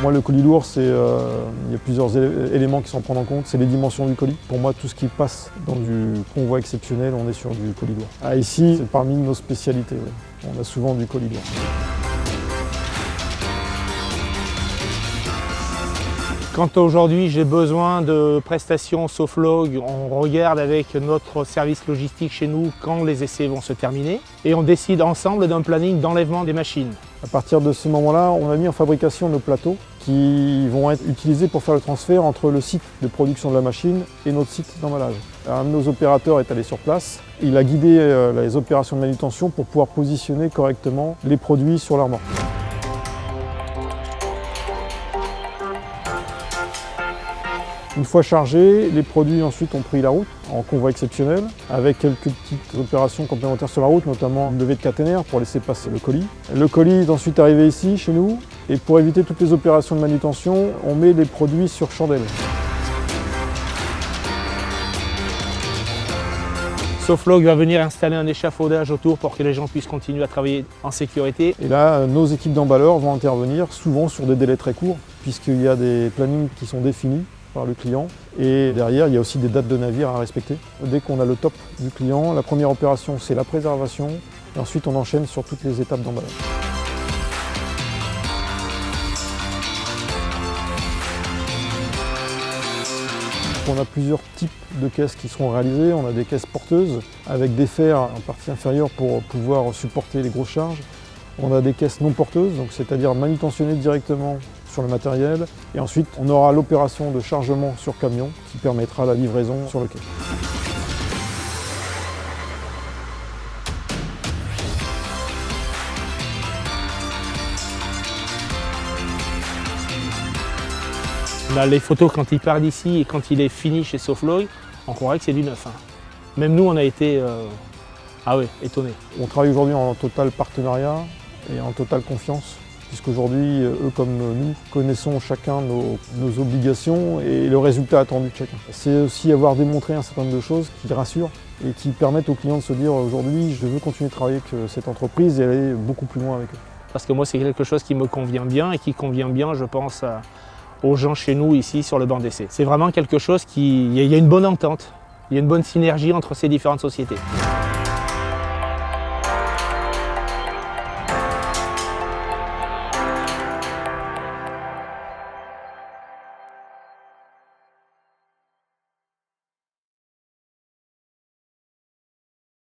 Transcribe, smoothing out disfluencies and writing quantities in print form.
Moi, le colis lourd, il y a plusieurs éléments qui sont à prendre en compte. C'est les dimensions du colis. Pour moi, tout ce qui passe dans du convoi exceptionnel, on est sur du colis lourd. Ici, c'est parmi nos spécialités. Oui. On a souvent du colis lourd. Quand aujourd'hui j'ai besoin de prestations Soflog, on regarde avec notre service logistique chez nous quand les essais vont se terminer et on décide ensemble d'un planning d'enlèvement des machines. À partir de ce moment-là, on a mis en fabrication nos plateaux qui vont être utilisés pour faire le transfert entre le site de production de la machine et notre site d'emballage. Un de nos opérateurs est allé sur place. Il a guidé les opérations de manutention pour pouvoir positionner correctement les produits sur l'armoire. Une fois chargés, les produits ensuite ont pris la route en convoi exceptionnel avec quelques petites opérations complémentaires sur la route, notamment une levée de caténaire pour laisser passer le colis. Le colis est ensuite arrivé ici, chez nous, et pour éviter toutes les opérations de manutention, on met les produits sur chandelle. Soflog va venir installer un échafaudage autour pour que les gens puissent continuer à travailler en sécurité. Et là, nos équipes d'emballeurs vont intervenir souvent sur des délais très courts, puisqu'il y a des plannings qui sont définis par le client. Et derrière, il y a aussi des dates de navire à respecter. Dès qu'on a le top du client, la première opération, c'est la préservation. Et ensuite, on enchaîne sur toutes les étapes d'emballage. On a plusieurs types de caisses qui seront réalisées. On a des caisses porteuses avec des fers en partie inférieure pour pouvoir supporter les grosses charges. On a des caisses non porteuses, donc c'est-à-dire manutentionnées directement sur le matériel. Et ensuite, on aura l'opération de chargement sur camion qui permettra la livraison sur le quai. Là, les photos quand il part d'ici et quand il est fini chez Soflog, on croirait que c'est du neuf. Même nous, on a été étonnés. On travaille aujourd'hui en total partenariat et en totale confiance, puisqu'aujourd'hui, eux comme nous, connaissons chacun nos obligations et le résultat attendu de chacun. C'est aussi avoir démontré un certain nombre de choses qui rassurent et qui permettent aux clients de se dire aujourd'hui, je veux continuer de travailler avec cette entreprise et aller beaucoup plus loin avec eux. Parce que moi, c'est quelque chose qui me convient bien et qui convient bien, je pense, aux gens chez nous ici sur le banc d'essai. C'est vraiment quelque chose il y a une bonne entente, il y a une bonne synergie entre ces différentes sociétés.